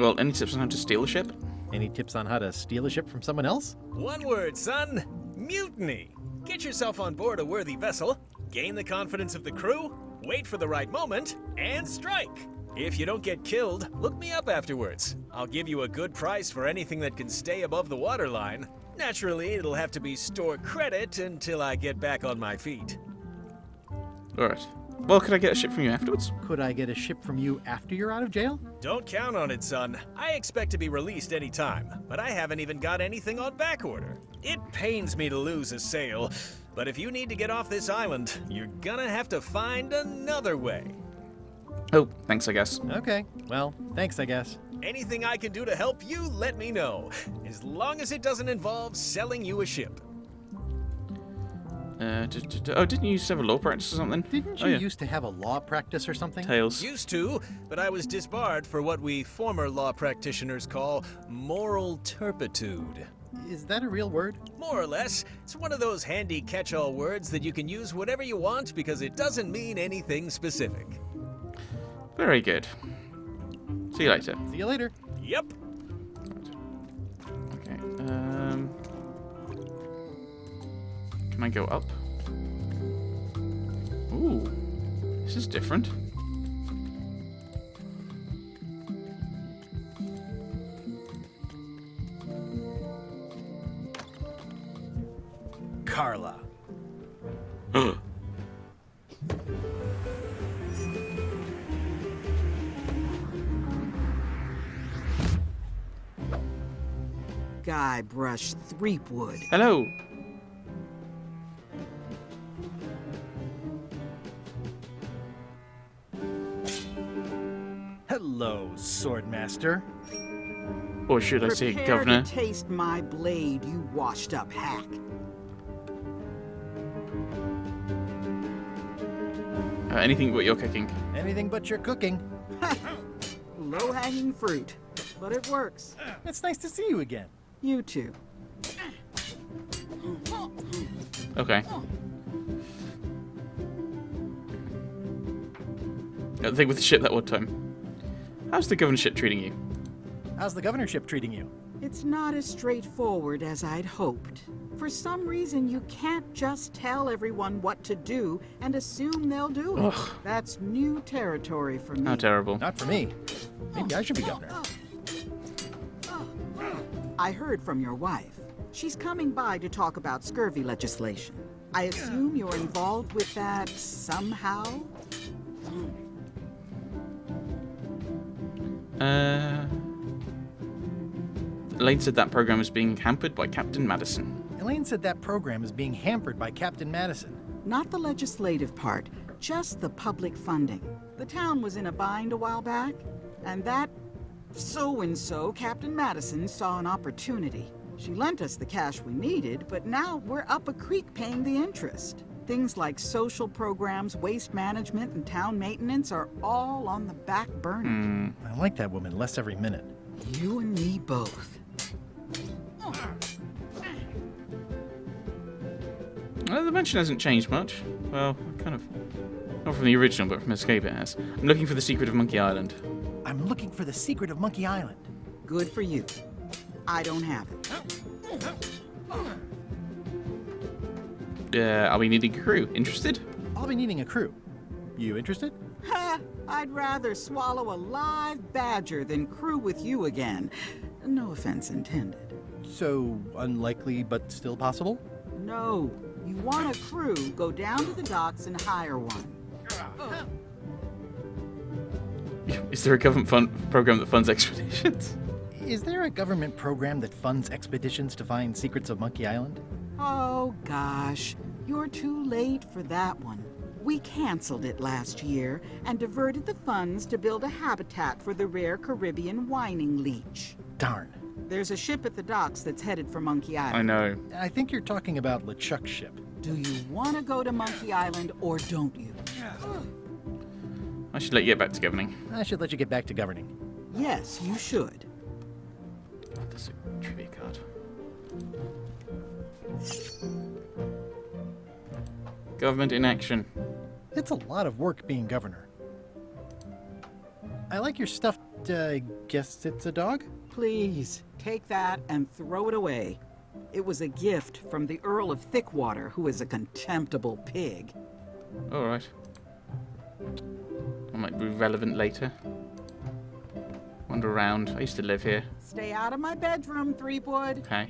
Well, any tips on how to steal a ship? Any tips on how to steal a ship from someone else? One word, son. Mutiny. Get yourself on board a worthy vessel, gain the confidence of the crew, wait for the right moment, and strike. If you don't get killed, look me up afterwards. I'll give you a good price for anything that can stay above the waterline. Naturally, it'll have to be store credit until I get back on my feet. Alright. Well, could I get a ship from you afterwards? Could I get a ship from you after you're out of jail? Don't count on it, son. I expect to be released any time, but I haven't even got anything on back order. It pains me to lose a sail, but if you need to get off this island, you're gonna have to find another way. Oh, thanks, I guess. Okay, well, thanks, I guess. Anything I can do to help you, let me know. As long as it doesn't involve selling you a ship. Oh, didn't you used to have a law practice or something? Didn't you used to have a law practice or something? Tails. Used to, but I was disbarred for what we former law practitioners call moral turpitude. Is that a real word? More or less. It's one of those handy catch-all words that you can use whatever you want because it doesn't mean anything specific. Very good. See you later. See you later. Yep. Okay, can I go up? Ooh, this is different. Carla. Guybrush Threepwood. Hello. Hello, Swordmaster. Or should I say, Prepare Governor? to taste my blade, you washed-up hack. Anything but you're cooking. Anything but your cooking. Low-hanging fruit, but it works. It's nice to see you again. You too. Okay. The thing with the ship that one time. How's the governorship treating you? How's the governorship treating you? It's not as straightforward as I'd hoped. For some reason, you can't just tell everyone what to do and assume they'll do it. Ugh. That's new territory for me. How terrible. Not for me. Maybe I should be governor. I heard from your wife. She's coming by to talk about scurvy legislation. I assume you're involved with that somehow? Elaine said that program is being hampered by Captain Madison. Elaine said that program is being hampered by Captain Madison. Not the legislative part, just the public funding. The town was in a bind a while back, and that so-and-so, Captain Madison, saw an opportunity. She lent us the cash we needed, but now we're up a creek paying the interest. Things like social programs, waste management, and town maintenance are all on the back burner. I like that woman less every minute. You and me both. The mansion hasn't changed much. Well, kind of. Not from the original, but from Escape it has. I'm looking for the secret of Monkey Island. I'm looking for the secret of Monkey Island. Good for you. I don't have it. I'll be needing a crew. Interested? I'll be needing a crew. You interested? Ha! I'd rather swallow a live badger than crew with you again. No offense intended. So, unlikely but still possible? No. You want a crew, go down to the docks and hire one. Is there a government program that funds expeditions? Is there a government program that funds expeditions to find secrets of Monkey Island? Oh, gosh. You're too late for that one. We canceled it last year and diverted the funds to build a habitat for the rare Caribbean whining leech. Darn. There's a ship at the docks that's headed for Monkey Island. I know. I think you're talking about LeChuck's ship. Do you want to go to Monkey Island or don't you? I should let you get back to governing. I should let you get back to governing. Yes, you should. Oh, that's a trivia card. Government in action. It's a lot of work being governor. I like your stuff. Guess it's a dog? Please, take that and throw it away. It was a gift from the Earl of Thickwater, who is a contemptible pig. Alright. That might be relevant later. Wander around. I used to live here. Stay out of my bedroom, Threepwood. Okay.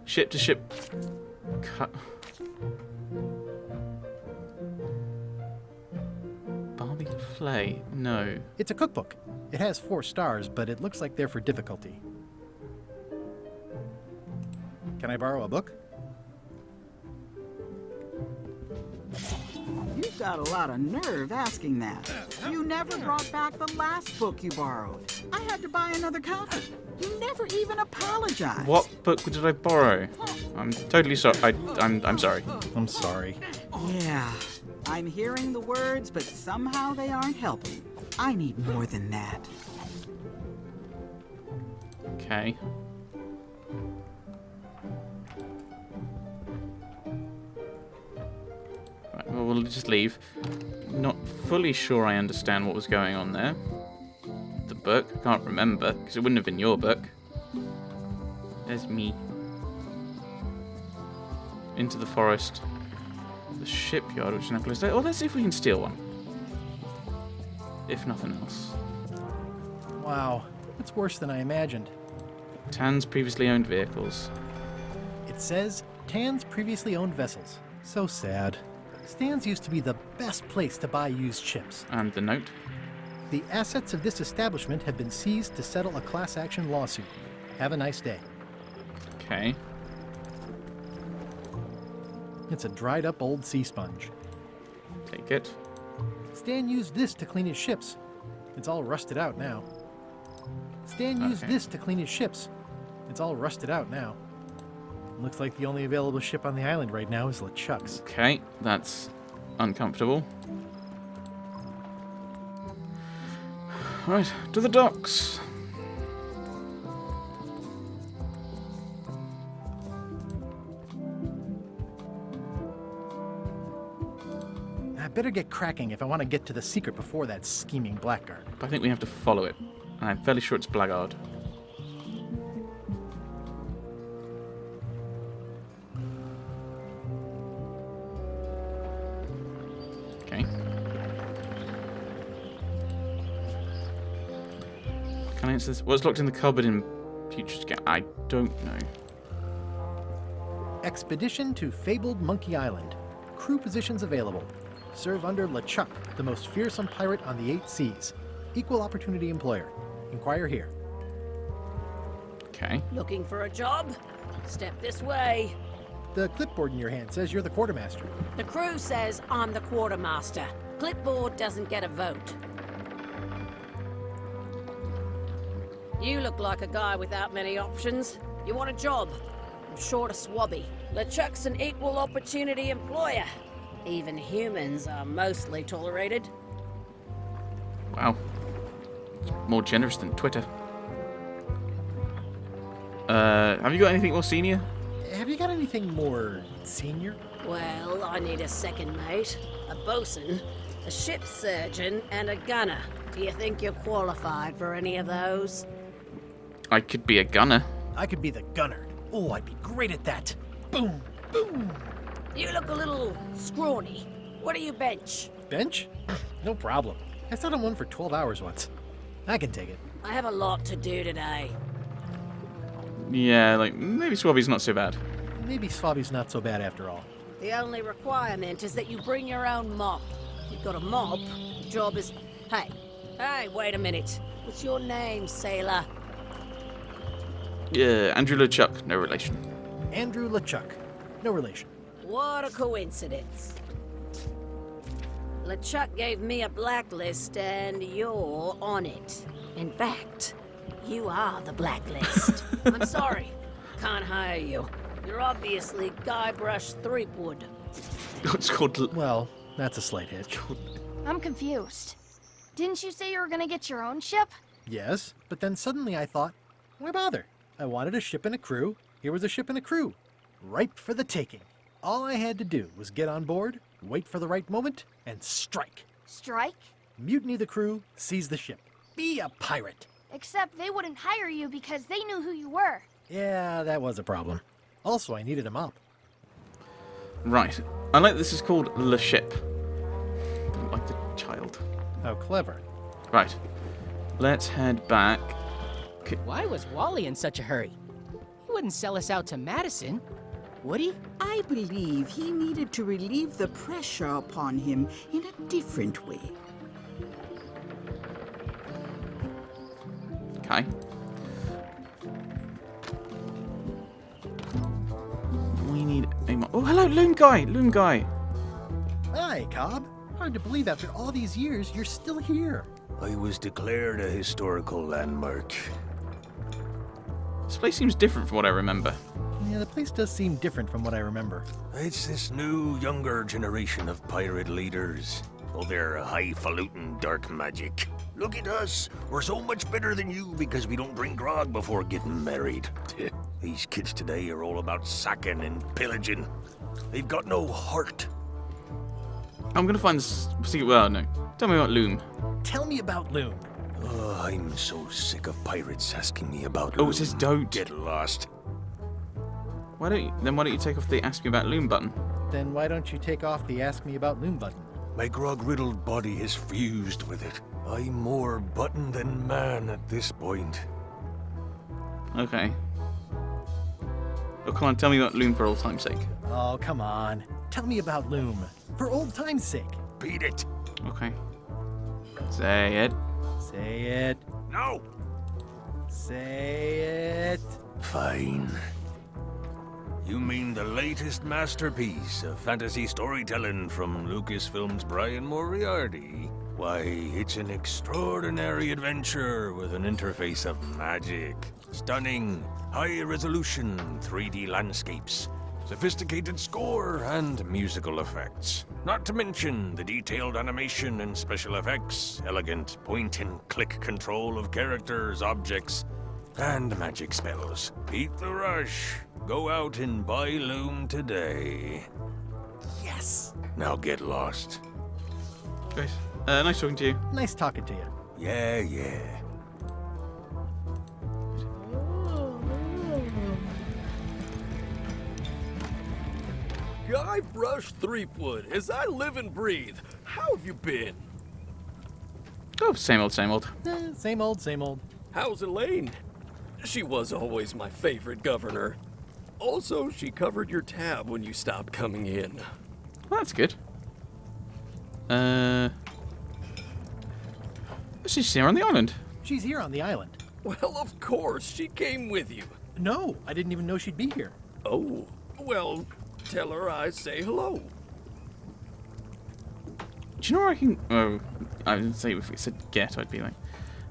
Ship to ship. Cut. Barbie Flay? No. It's a cookbook. It has 4 stars, but it looks like they're for difficulty. Can I borrow a book? You've got a lot of nerve asking that. You never brought back the last book you borrowed. I had to buy another copy. You never even apologized. What book did I borrow? I'm totally sorry. I'm sorry. I'm sorry. Yeah, I'm hearing the words, but somehow they aren't helping. I need more than that. Okay. Right, well, we'll just leave. Not fully sure I understand what was going on there. The book, I can't remember, because it wouldn't have been your book. There's me. Into the forest. The shipyard, which is now closed. Oh, let's see if we can steal one. If nothing else. Wow, it's worse than I imagined. Tan's previously owned vehicles. It says, Tan's previously owned vessels. So sad. Stan's used to be the best place to buy used ships. And the note. The assets of this establishment have been seized to settle a class action lawsuit. Have a nice day. Okay. It's a dried up old sea sponge. Take it. Stan used this to clean his ships. It's all rusted out now. Stan used Okay. this to clean his ships. It's all rusted out now. Looks like the only available ship on the island right now is LeChuck's. Okay, that's uncomfortable. Right, to the docks. I better get cracking if I want to get to the secret before that scheming blackguard. But I think we have to follow it. And I'm fairly sure it's Blackguard. Okay. Can I answer this? What's locked in the cupboard in future scan? I don't know. Expedition to fabled Monkey Island. Crew positions available. Serve under LeChuck, the most fearsome pirate on the 8 seas. Equal opportunity employer. Inquire here. Okay. Looking for a job? Step this way. The clipboard in your hand says you're the quartermaster. The crew says I'm the quartermaster. Clipboard doesn't get a vote. You look like a guy without many options. You want a job? I'm short of swabby. LeChuck's an equal opportunity employer. Even humans are mostly tolerated. Wow. It's more generous than Twitter. Have you got anything more senior? Have you got anything more senior? Well, I need a second mate, a bosun, a ship surgeon, and a gunner. Do you think you're qualified for any of those? I could be a gunner. I could be the gunner. Oh, I'd be great at that. Boom, boom. You look a little scrawny. What do you bench? Bench? No problem. I sat on one for 12 hours once. I can take it. I have a lot to do today. Yeah, like, maybe Swabby's not so bad. Maybe Swabby's not so bad after all. The only requirement is that you bring your own mop. If you've got a mop, the job is... Hey, wait a minute. What's your name, sailor? Yeah, Andrew LeChuck, no relation. Andrew LeChuck. No relation. What a coincidence. LeChuck gave me a blacklist and you're on it. In fact, you are the blacklist. I'm sorry. Can't hire you. You're obviously Guybrush Threepwood. It's called... Well, that's a slight hit. I'm confused. Didn't you say you were gonna get your own ship? Yes, but then suddenly I thought, why bother? I wanted a ship and a crew. Here was a ship and a crew. Ripe for the taking. All I had to do was get on board, wait for the right moment, and strike. Strike? Mutiny the crew, seize the ship. Be a pirate. Except they wouldn't hire you because they knew who you were. Yeah, that was a problem. Also, I needed a mop. Right. I like this is called Le Ship. Don't like the child. How clever. Right. Let's head back. Why was Wally in such a hurry? He wouldn't sell us out to Madison, would he? I believe he needed to relieve the pressure upon him in a different way. Okay. We need a oh, hello, Loom Guy! Loom Guy! Hi, Cobb. Hard to believe after all these years you're still here. I was declared a historical landmark. This place seems different from what I remember. Yeah, the place does seem different from what I remember. It's this new, younger generation of pirate leaders. Oh, they're highfalutin dark magic. Look at us. We're so much better than you because we don't drink grog before getting married. These kids today are all about sacking and pillaging. They've got no heart. I'm gonna find this. Well, no. Tell me about Loom. Tell me about Loom. Oh, I'm so sick of pirates asking me about Oh, Loom. it says don't. Get lost. Why don't you take off the Ask Me About Loom button? Then why don't you take off the Ask Me About Loom button? My grog-riddled body is fused with it. I'm more button than man at this point. Okay. Oh, come on, tell me about Loom for old time's sake. Oh, come on. Tell me about Loom. For old time's sake. Beat it. Okay. Say it. Say it. No. Say it. Fine. You mean the latest masterpiece of fantasy storytelling from Lucasfilm's Brian Moriarty? Why, it's an extraordinary adventure with an interface of magic. Stunning, high-resolution 3D landscapes, sophisticated score, and musical effects. Not to mention the detailed animation and special effects, elegant point-and-click control of characters, objects, and magic spells. Beat the rush. Go out and buy Loom today. Yes. Now get lost. Guys, nice talking to you. Nice talking to you. Yeah. Guybrush Threepwood, as I live and breathe, how have you been? Oh, same old, same old. Same old, same old. How's Elaine? She was always my favorite governor. Also, she covered your tab when you stopped coming in. Well, that's good. She's here on the island. She's here on the island. Well, of course, she came with you. No, I didn't even know she'd be here. Oh, well, tell her I say hello. Do you know where I can... Oh, I would say if it said get, I'd be like...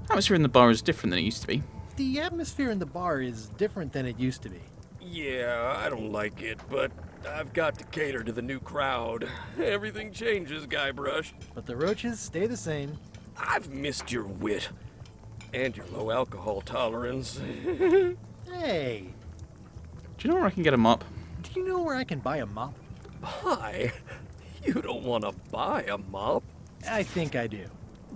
Atmosphere in the bar is different than it used to be. The atmosphere in the bar is different than it used to be. Yeah, I don't like it, but I've got to cater to the new crowd. Everything changes, Guybrush. But the roaches stay the same. I've missed your wit. And your low alcohol tolerance. Hey, Do you know where I can get a mop? do you know where I can buy a mop? Buy? You don't want to buy a mop. I think I do.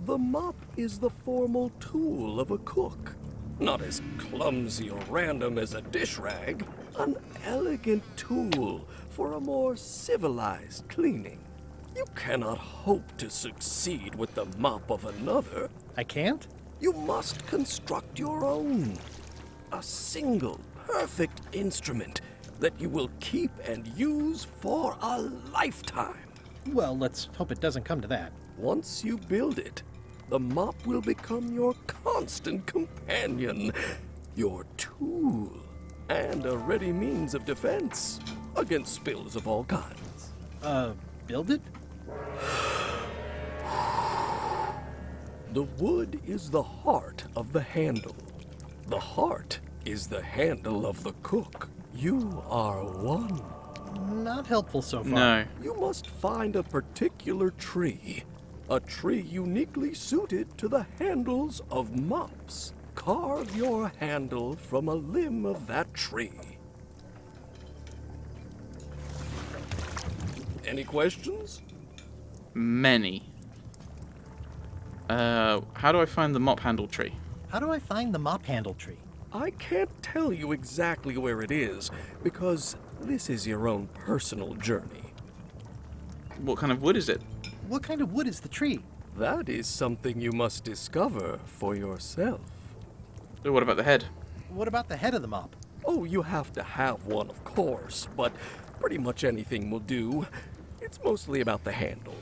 The mop is the formal tool of a cook. Not as clumsy or random as a dish rag. An elegant tool for a more civilized cleaning. You cannot hope to succeed with the mop of another. I can't? You must construct your own. A single, perfect instrument that you will keep and use for a lifetime. Well, let's hope it doesn't come to that. Once you build it, the mop will become your constant companion, your tool, and a ready means of defense against spills of all kinds. Build it? The wood is the heart of the handle. The heart is the handle of the cook. You are one. Not helpful so far. No. You must find a particular tree. A tree uniquely suited to the handles of mops. Carve your handle from a limb of that tree. Any questions? Many. How do I find the mop handle tree? How do I find the mop handle tree? I can't tell you exactly where it is, because this is your own personal journey. What kind of wood is it? What kind of wood is the tree? That is something you must discover for yourself. Oh, what about the head? What about the head of the mop? Oh, you have to have one, of course, but pretty much anything will do. It's mostly about the handle.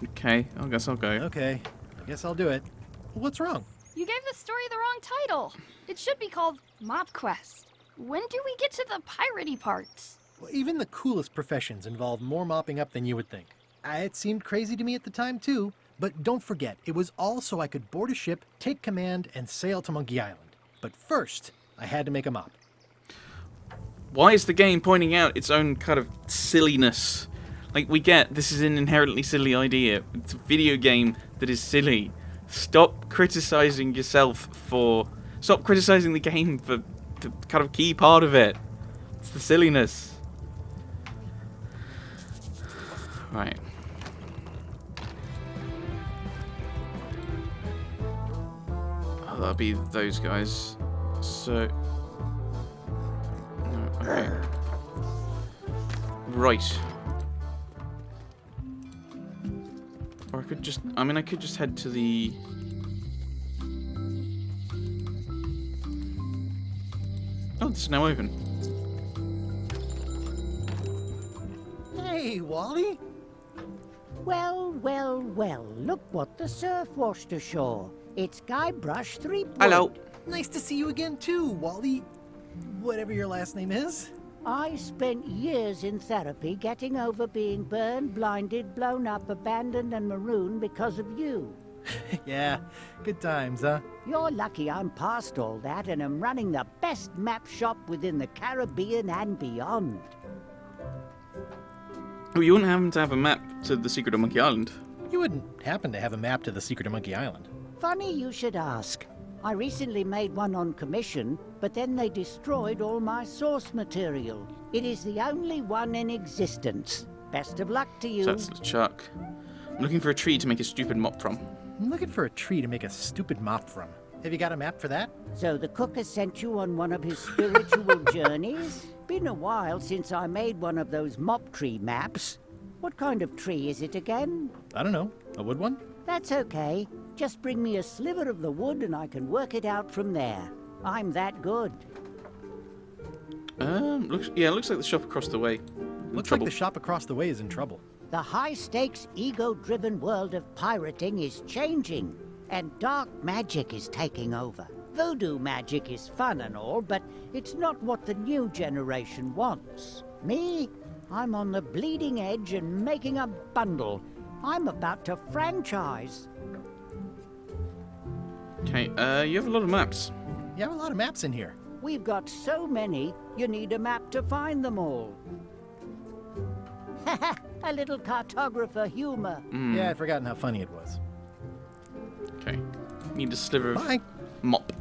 Okay, I guess I'll go. Okay, I guess I'll do it. What's wrong? You gave the story the wrong title. It should be called Mop Quest. When do we get to the piratey parts? Well, even the coolest professions involve more mopping up than you would think. It seemed crazy to me at the time, too. But don't forget, it was all so I could board a ship, take command, and sail to Monkey Island. But first, I had to make a mop. Why is the game pointing out its own kind of silliness? Like, we get this is an inherently silly idea. It's a video game that is silly. Stop criticizing yourself for... Stop criticizing the game for the kind of key part of it. It's the silliness. Right. Oh, that'll be those guys. So... No, okay. Right. Or I could just... I mean, I could just head to the... Oh, it's now open. Hey, Wally! Well, well, well, look what the surf washed ashore. It's Guybrush Threepwood. Hello. Nice to see you again, too, Wally. Whatever your last name is. I spent years in therapy getting over being burned, blinded, blown up, abandoned, and marooned because of you. Yeah, good times, huh? You're lucky I'm past all that and am running the best map shop within the Caribbean and beyond. Oh, you wouldn't happen to have a map to the secret of Monkey Island? You wouldn't happen to have a map to the secret of Monkey Island. Funny you should ask. I recently made one on commission, but then they destroyed all my source material. It is the only one in existence. Best of luck to you. So that's Chuck. I'm looking for a tree to make a stupid mop from. I'm looking for a tree to make a stupid mop from. Have you got a map for that? So the cook has sent you on one of his spiritual journeys? Been a while since I made one of those mop tree maps. What kind of tree is it again? I don't know. A wood one? That's okay. Just bring me a sliver of the wood and I can work it out from there. I'm that good. Looks like the shop across the way. Looks like the shop across the way is in trouble. The high-stakes, ego-driven world of pirating is changing, and dark magic is taking over. Voodoo magic is fun and all, but it's not what the new generation wants. Me? I'm on the bleeding edge and making a bundle. I'm about to franchise. Okay, you have a lot of maps. You have a lot of maps in here. We've got so many, you need a map to find them all. Haha, a little cartographer humor. Yeah, I'd forgotten how funny it was. Okay. Need a sliver of Bye. mop.